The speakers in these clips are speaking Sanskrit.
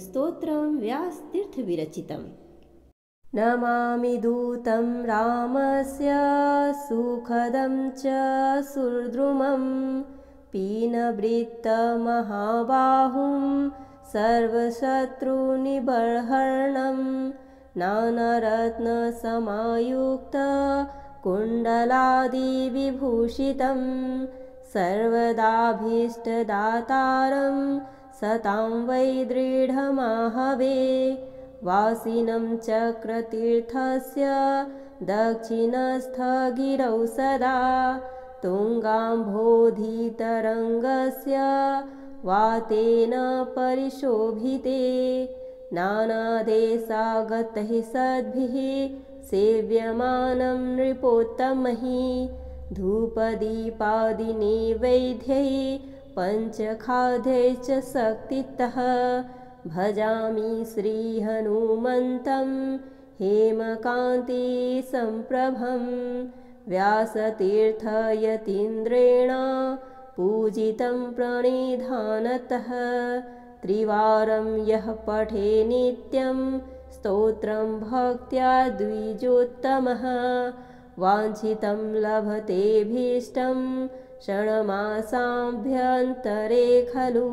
स्तोत्रं व्यासतीर्थविरचितम्। नमामि दूतं रामस्य सुखदं च सुहृद्रुमं पीनवृत्तमहाबाहुं सर्वशत्रुनिबर्हरणं नानारत्नसमायुक्तकुण्डलादिविभूषितं सर्वदाभीष्टदातारं सतां वै दृढमाहवे वासिनं चक्रतीर्थस्य दक्षिणस्थगिरौ सदा तुङ्गाम्भोधितरङ्गस्य वातेन परिशोभिते नानादेशागतैः सद्भिः सेव्यमानं नृपोत्तमैः धूपदीपादिनैवेद्यैः पञ्चखाद्यैश्च शक्तितः भजामि श्रीहनुमन्तं हेमकान्तिसम्प्रभं व्यासतीर्थयतीन्द्रेण पूजितं प्रणिधानतः त्रिवारं यः पठे नित्यं स्तोत्रं भक्त्या द्विजोत्तमः वाञ्छितं लभतेऽभीष्टं षण्मासाभ्यन्तरे खलु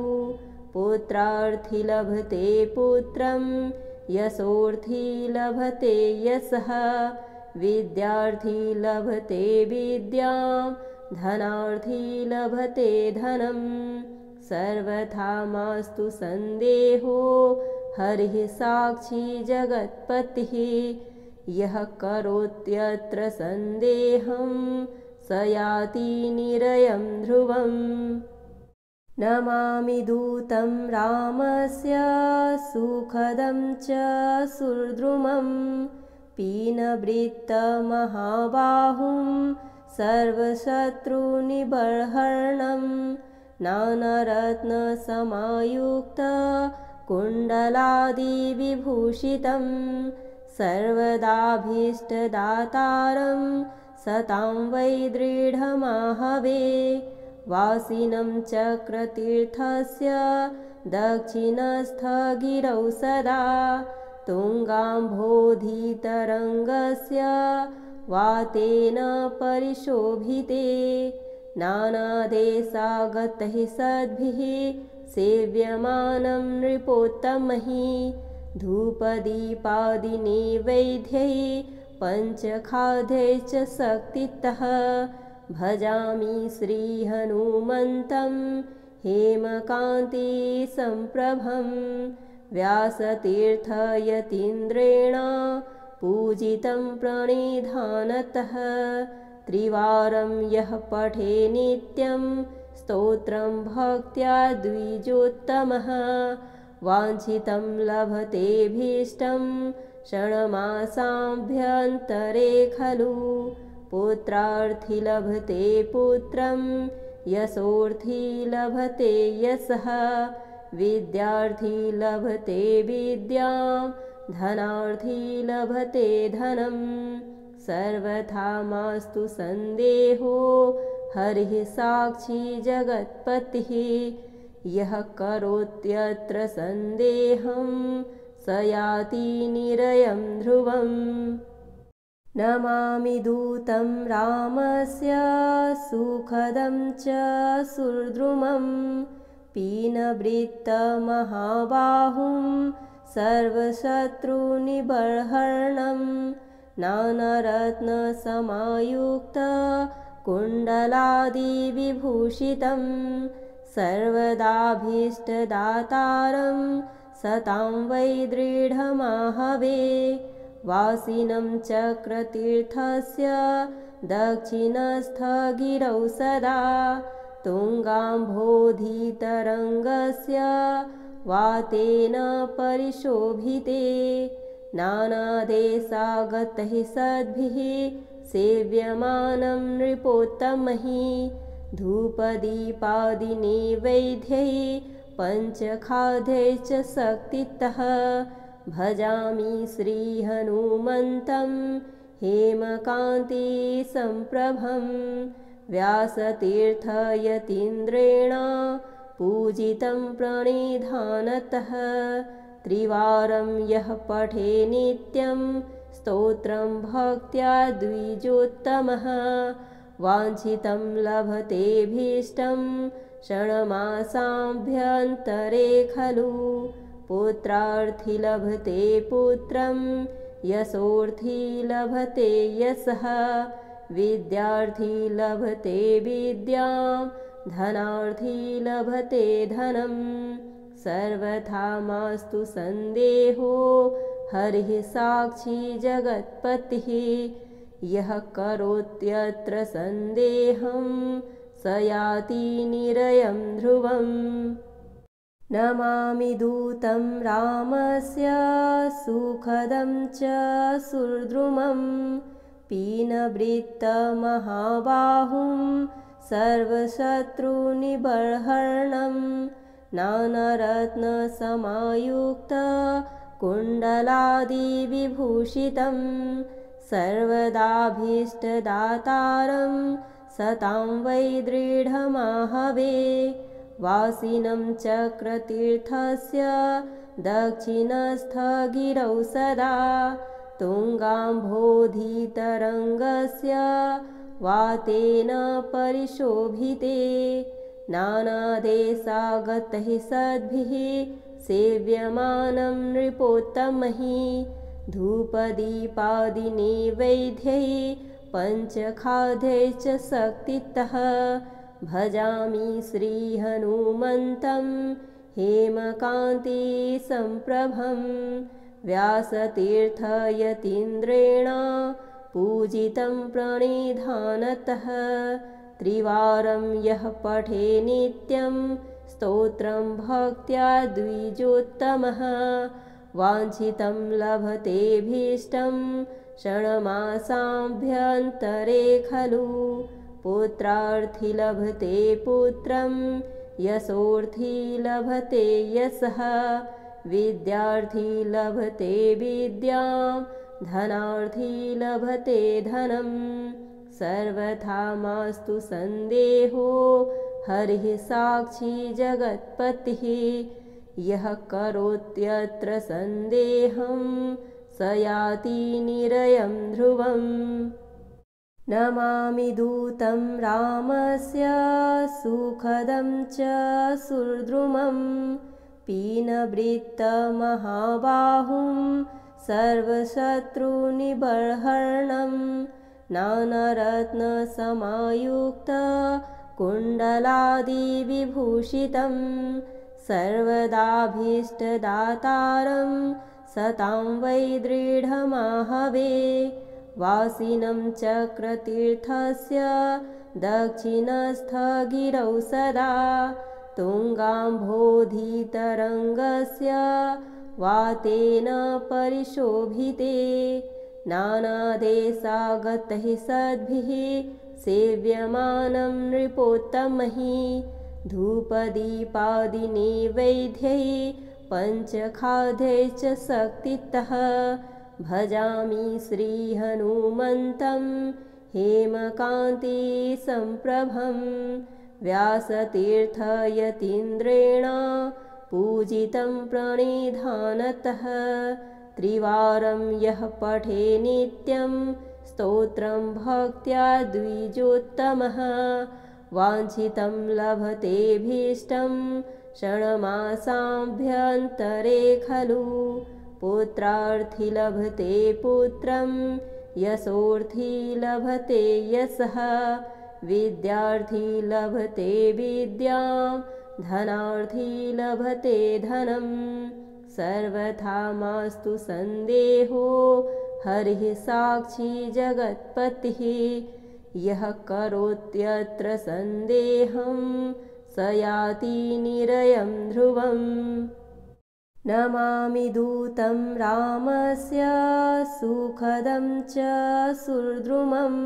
पुत्रार्थी लभते पुत्रं यशोर्थी लभते यशः विद्यार्थी लभते विद्यां धनार्थी लभते धनं सर्वथा मास्तु सन्देहो हरिः साक्षी जगत्पतिः यः करोत्यत्र सन्देहं स याति निरयं ध्रुवम् नमामि दूतं रामस्य सुखदं च सुहृद्रुमं पीनवृत्तमहाबाहुं सर्वशत्रुनिबर्हरणं नानारत्नसमायुक्तकुण्डलादिविभूषितं सर्वदाभीष्टदातारं सतां वै दृढमाहवे वासिनं चक्रतीर्थस्य दक्षिणस्थगिरौ सदा तुङ्गाम्भोधितरङ्गस्य वातेन परिशोभिते नानादेशागतैः सद्भिः सेव्यमानं नृपोत्तमैः धूपदीपादिनैवेद्यैः पञ्चखाद्यैश्च शक्तितः भजामि श्रीहनुमन्तं हेमकान्तिसम्प्रभं व्यासतीर्थयतीन्द्रेण पूजितं प्रणिधानतः त्रिवारं यः पठे नित्यं स्तोत्रं भक्त्या द्विजोत्तमः वाञ्छितं लभतेऽभीष्टं षण्मासाभ्यन्तरे खलु पुत्रार्थी लभते पुत्रं यशोर्थी लभते यशः विद्यार्थी लभते विद्यां धनार्थी लभते धनं सर्वथा मास्तु सन्देहो हरिः साक्षी जगत्पतिः यः करोत्यत्र सन्देहं स याति निरयं ध्रुवम् नमामि दूतं रामस्य सुखदं च सुहृद्रुमं पीनवृत्तमहाबाहुं सर्वशत्रुनिबर्हरणं नानारत्नसमायुक्तकुण्डलादिविभूषितं सर्वदाभीष्टदातारं सतां वै दृढमाहवे वासिनं चक्रतीर्थस्य दक्षिणस्थगिरौ सदा तुङ्गाम्भोधितरङ्गस्य वातेन परिशोभिते नानादेशागतैः सद्भिः सेव्यमानं नृपोत्तमैः धूपदीपादिनैवेद्यैः पञ्चखाद्यैश्च शक्तितः भजामि श्रीहनुमन्तं हेमकान्तिसम्प्रभं व्यासतीर्थयतीन्द्रेण पूजितं प्रणिधानतः त्रिवारं यः पठे नित्यं स्तोत्रं भक्त्या द्विजोत्तमः वाञ्छितं लभतेऽभीष्टं क्षणमासाभ्यन्तरे खलु पुत्रार्थी लभते पुत्रं यशोर्थी लभते यशः विद्यार्थी लभते विद्यां धनार्थी लभते धनं सर्वथा मास्तु सन्देहो हरिः साक्षी जगत्पतिः यः करोत्यत्र सन्देहं स याति निरयं ध्रुवम् नमामि दूतं रामस्य सुखदं च सुहृद्रुमं पीनवृत्तमहाबाहुं सर्वशत्रुनिबर्हरणं नानारत्नसमायुक्तकुण्डलादिविभूषितं सर्वदाभीष्टदातारं सतां वै दृढमाहवे वासिनं चक्रतीर्थस्य दक्षिणस्थगिरौ सदा तुङ्गाम्भोधितरङ्गस्य वातेन परिशोभिते नानादेशागतैः सद्भिः सेव्यमानं नृपोत्तमैः धूपदीपादिनैवेद्यैः पञ्चखाद्यैश्च शक्तितः भजामि श्रीहनुमन्तं हेमकान्तिसम्प्रभं व्यासतीर्थयतीन्द्रेण पूजितं प्रणिधानतः त्रिवारं यः पठे नित्यं स्तोत्रं भक्त्या द्विजोत्तमः वाञ्छितं लभतेऽभीष्टं क्षणमासाभ्यन्तरे खलु पुत्रार्थी लभते पुत्रं यशोर्थी लभते यशः विद्यार्थी लभते विद्यां धनार्थी लभते धनं सर्वथा मास्तु सन्देहो हरिः साक्षी जगत्पतिः यः करोत्यत्र सन्देहं स याति निरयं ध्रुवम् नमामि दूतं रामस्य सुखदं च सुहृद्रुमं पीनवृत्तमहाबाहुं सर्वशत्रुनिबर्हरणं नानारत्नसमायुक्तकुण्डलादिविभूषितं सर्वदाभीष्टदातारं सतां वै दृढमाहवे वासिनं चक्रतीर्थस्य दक्षिणस्थगिरौ सदा तुङ्गाम्भोधितरङ्गस्य वातेन परिशोभिते नानादेशागतैः सद्भिः सेव्यमानं नृपोत्तमैः धूपदीपादिनैवेद्यैः पञ्चखाद्यैश्च शक्तितः भजामि श्रीहनुमन्तं हेमकान्तिसम्प्रभं व्यासतीर्थयतीन्द्रेण पूजितं प्रणिधानतः त्रिवारं यः पठे नित्यं स्तोत्रं भक्त्या द्विजोत्तमः वाञ्छितं लभतेऽभीष्टं क्षणमासाभ्यन्तरे खलु पुत्रार्थी लभते पुत्रं यशोर्थी लभते यशः विद्यार्थी लभते विद्यां धनार्थी लभते धनं सर्वथा मास्तु सन्देहो हरिः साक्षी जगत्पतिः यः करोत्यत्र सन्देहं स याति निरयं ध्रुवम् नमामि दूतं रामस्य सुखदं च सुहृद्रुमं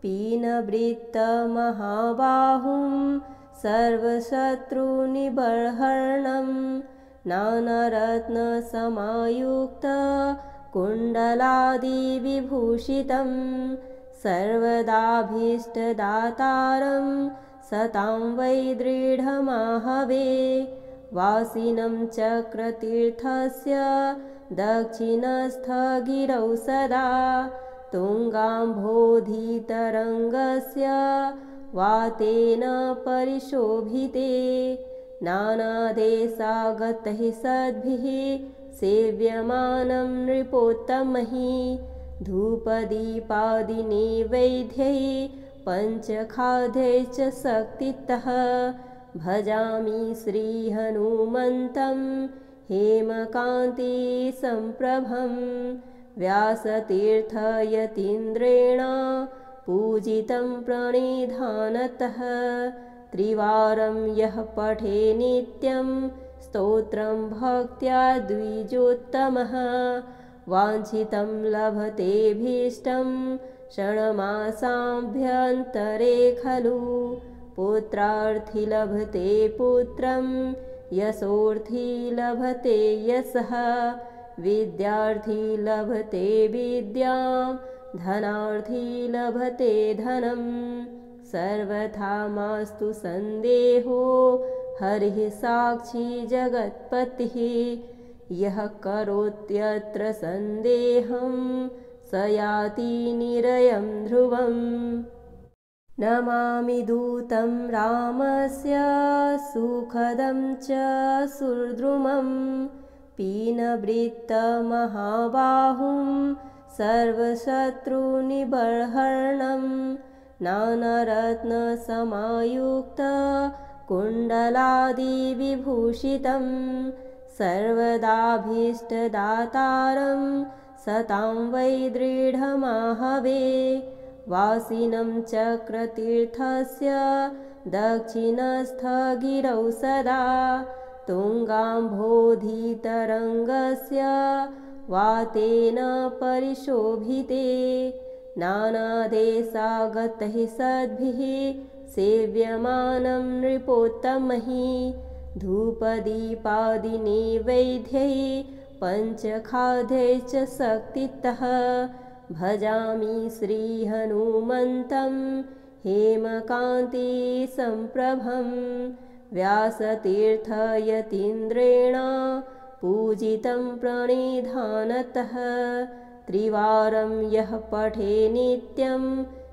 पीनवृत्तमहाबाहुं सर्वशत्रुनिबर्हरणं नानारत्नसमायुक्तकुण्डलादिविभूषितं सर्वदाभीष्टदातारं सतां वै दृढमाहवे वासिनं चक्रतीर्थस्य दक्षिणस्थगिरौ सदा तुङ्गाम्भोधितरङ्गस्य वातेन परिशोभिते नानादेशागतैः सद्भिः सेव्यमानं नृपोत्तमैः धूपदीपादिनैवेद्यैः पञ्चखाद्यैश्च शक्तितः भजामि श्रीहनुमन्तं हेमकान्तिसम्प्रभं व्यासतीर्थयतीन्द्रेण पूजितं प्रणिधानतः त्रिवारं यः पठे नित्यं स्तोत्रं भक्त्या द्विजोत्तमः वाञ्छितं लभतेऽभीष्टं षण्मासाभ्यन्तरे खलु पुत्रार्थी लभते पुत्रं यशोर्थी लभते यशः विद्यार्थी लभते विद्यां धनार्थी लभते धनं सर्वथा मास्तु सन्देहो हरिः साक्षी जगत्पतिः यः करोत्यत्र सन्देहं स याति निरयं ध्रुवम् नमामि दूतं रामस्य सुखदं च सुहृद्रुमं पीनवृत्तमहाबाहुं सर्वशत्रुनिबर्हरणं नानारत्नसमायुक्तकुण्डलादिविभूषितं सर्वदाभीष्टदातारं सतां वै दृढमाहवे वासिनं चक्रतीर्थस्य दक्षिणस्थगिरौ सदा तुङ्गाम्भोधितरङ्गस्य वातेन परिशोभिते नानादेशागतैः सद्भिः सेव्यमानं नृपोत्तमैः धूपदीपादिनैवेद्यैः पञ्चखाद्यैश्च शक्तितः भजामि श्रीहनुमन्तं हेमकान्तिसम्प्रभं व्यासतीर्थयतीन्द्रेण पूजितं प्रणिधानतः त्रिवारं यः पठे नित्यं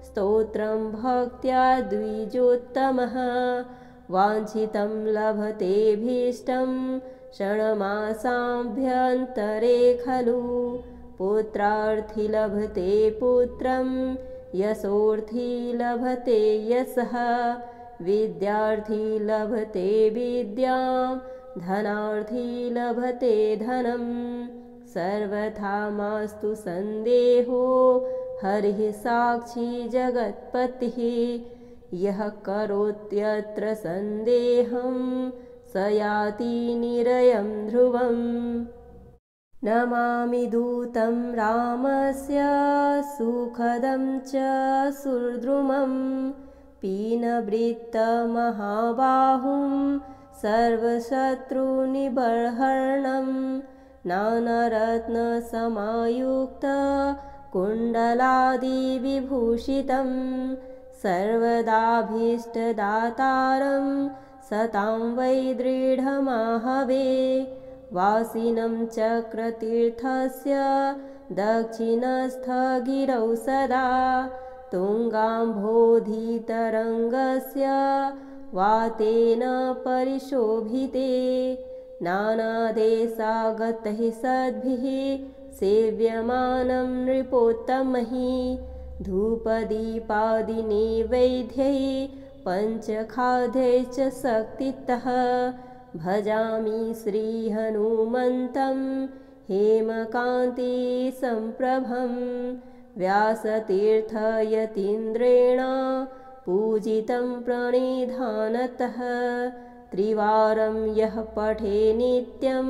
स्तोत्रं भक्त्या द्विजोत्तमः वाञ्छितं लभतेऽभीष्टं षण्मासाभ्यन्तरे खलु पुत्रार्थी लभते पुत्रं यशोर्थी लभते यशः विद्यार्थी लभते विद्यां धनार्थी लभते धनं सर्वथा मास्तु सन्देहो हरिः साक्षी जगत्पतिः यः करोत्यत्र सन्देहं स याति निरयं ध्रुवम् नमामि दूतं रामस्य सुखदं च सुहृद्रुमं पीनवृत्तमहाबाहुं सर्वशत्रुनिबर्हरणं नानारत्नसमायुक्तकुण्डलादिविभूषितं सर्वदाभीष्टदातारं सतां वै दृढमाहवे वासिनं चक्रतीर्थस्य दक्षिणस्थगिरौ सदा तुङ्गाम्भोधितरङ्गस्य वातेन परिशोभिते नानादेशागतैः सद्भिः सेव्यमानं नृपोत्तमैः धूपदीपादिनैवेद्यैः पञ्चखाद्यैश्च शक्तितः भजामि श्रीहनुमन्तं हेमकान्तिसम्प्रभं व्यासतीर्थयतीन्द्रेण पूजितं प्रणिधानतः त्रिवारं यः पठे नित्यं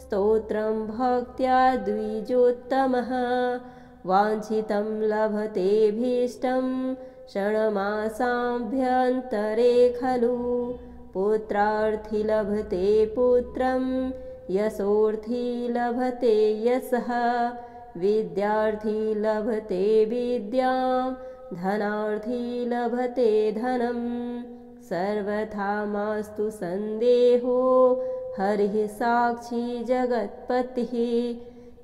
स्तोत्रं भक्त्या द्विजोत्तमः वाञ्छितं लभतेऽभीष्टं षण्मासाभ्यन्तरे खलु पुत्रार्थी लभते पुत्रं यशोर्थी लभते यशः विद्यार्थी लभते विद्यां धनार्थी लभते धनं सर्वथा मास्तु सन्देहो हरिः साक्षी जगत्पतिः।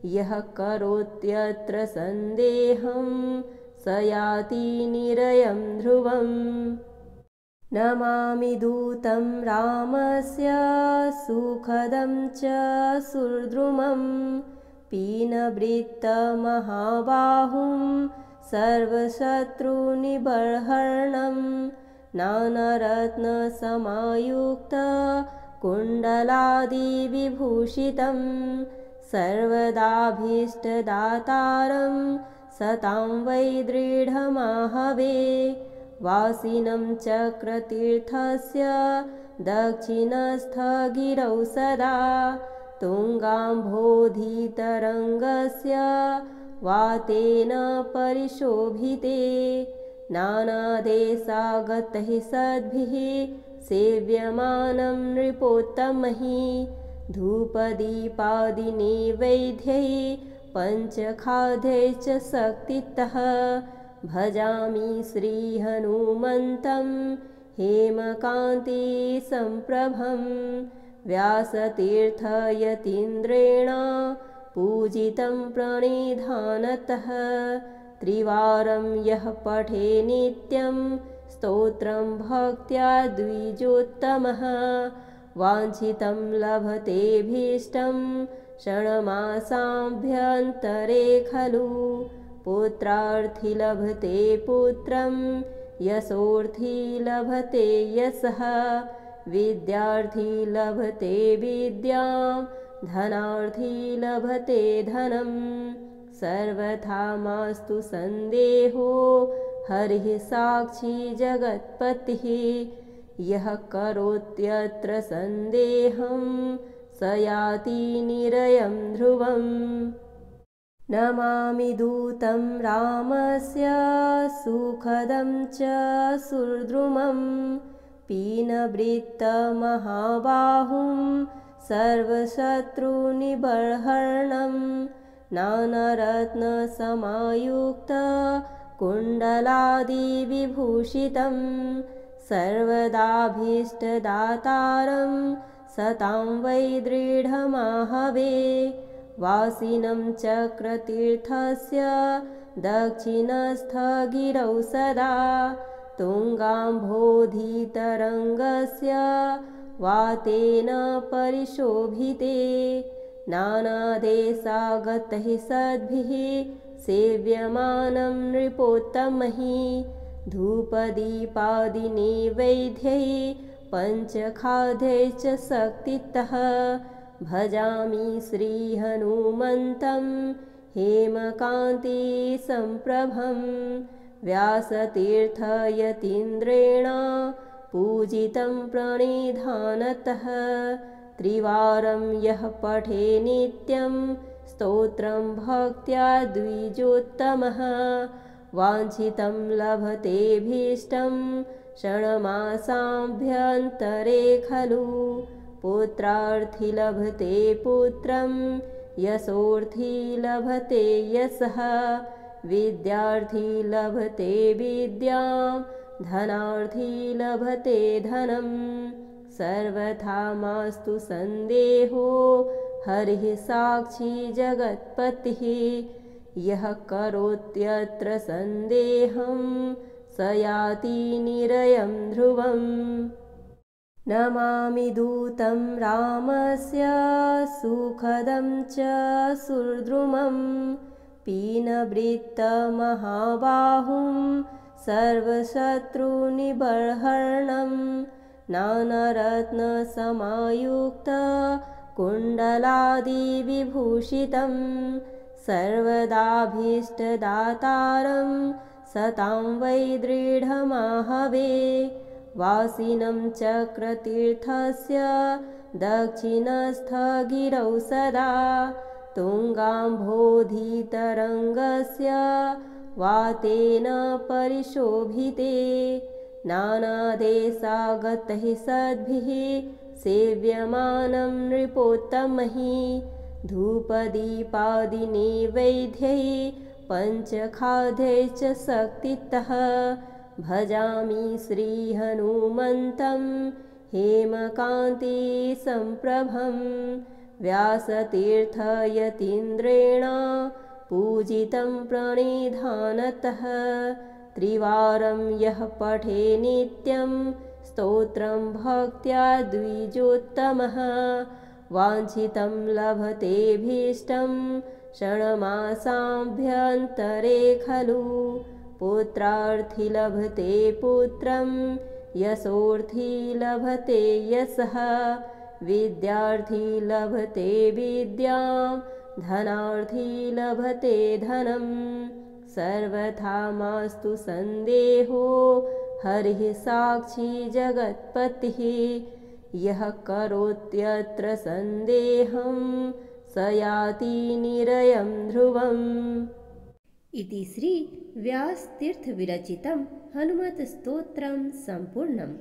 यः करोत्यत्र सन्देहं स याति निरयं ध्रुवम्। नमामि दूतं रामस्य सुखदं च सुहृद्रुमं। पीनवृत्तमहाबाहुं सर्वशत्रुनिबर्हरणं। नानारत्नसमायुक्तकुण्डलादिविभूषितं। सर्वदाभीष्टदातारं सतां वै दृढमाहवे। वासिनं चक्रतीर्थस्य दक्षिणस्थगिरौ सदा। तुङ्गाम्भोधितरङ्गस्य वातेन परिशोभिते। नानादेशागतैः सद्भिः सेव्यमानं नृपोत्तमैः। धूपदीपादिनैवेद्यैः पञ्चखाद्यैश्च शक्तितः। भजामि श्रीहनुमन्तं हेमकान्तिसम्प्रभं। व्यासतीर्थयतीन्द्रेण पूजितं प्रणिधानतः। त्रिवारं यः पठे नित्यं स्तोत्रं भक्त्या द्विजोत्तमः। वाञ्छितं लभतेऽभीष्टं षण्मासाभ्यन्तरे खलु। पुत्रार्थी लभते पुत्रं यशोर्थी लभते यशः। विद्यार्थी लभते विद्यां धनार्थी लभते धनं। सर्वथा मास्तु सन्देहो हरिः साक्षी जगत्पतिः। यः करोत्यत्र सन्देहं स याति निरयं ध्रुवम्। नमामि दूतं रामस्य सुखदं च सुहृद्रुमं। पीनवृत्तमहाबाहुं सर्वशत्रुनिबर्हरणं। नानारत्नसमायुक्तकुण्डलादिविभूषितं। सर्वदाभीष्टदातारं सतां वै दृढमाहवे। वासिनं चक्रतीर्थस्य दक्षिणस्थगिरौ सदा। तुङ्गाम्भोधितरङ्गस्य वातेन परिशोभिते। नानादेशागतैः सद्भिः सेव्यमानं नृपोत्तमैः। धूपदीपादिनैवेद्यैः पञ्चखाद्यैश्च शक्तितः। भजामि श्रीहनुमन्तं हेमकान्तिसम्प्रभं। व्यासतीर्थयतीन्द्रेण पूजितं प्रणिधानतः। त्रिवारं यः पठे नित्यं स्तोत्रं भक्त्या द्विजोत्तमः। वाञ्छितं लभतेऽभीष्टं षण्मासाभ्यन्तरे खलु। पुत्रार्थी लभते पुत्रं यशोर्थी लभते यशः। विद्यार्थी लभते विद्यां धनार्थी लभते धनं। सर्वथा मास्तु सन्देहो हरिः साक्षी जगत्पतिः। यः करोत्यत्र सन्देहं स याति निरयं ध्रुवम्। नमामि दूतं रामस्य सुखदं च सुहृद्रुमं। पीनवृत्तमहाबाहुं सर्वशत्रुनिबर्हरणं। नानारत्नसमायुक्तकुण्डलादिविभूषितं। सर्वदाभीष्टदातारं सतां वै दृढमाहवे। वासिनं चक्रतीर्थस्य दक्षिणस्थगिरौ सदा। तुङ्गाम्भोधितरङ्गस्य वातेन परिशोभिते। नानादेशागतैः सद्भिः सेव्यमानं नृपोत्तमैः। धूपदीपादिनैवेद्यैः पञ्चखाद्यैश्च शक्तितः। भजामि श्रीहनुमन्तं हेमकान्तिसम्प्रभं व्यासतीर्थयतीन्द्रेण पूजितं प्रणिधानतः त्रिवारं यः पठे नित्यं स्तोत्रं भक्त्या द्विजोत्तमः वाञ्छितं लभतेऽभीष्टं षण्मासाभ्यन्तरे खलु पुत्रार्थी लभते पुत्रं यशोर्थी लभते यशः विद्यार्थी लभते विद्यां धनार्थी लभते धनं सर्वथा मास्तु सन्देहो हरिः साक्षी जगत्पतिः यः करोत्यत्र सन्देहं स याति निरयं ध्रुवम्। इति श्री व्यासतीर्थविरचितं हनुमत्स्तोत्रं सम्पूर्णम्।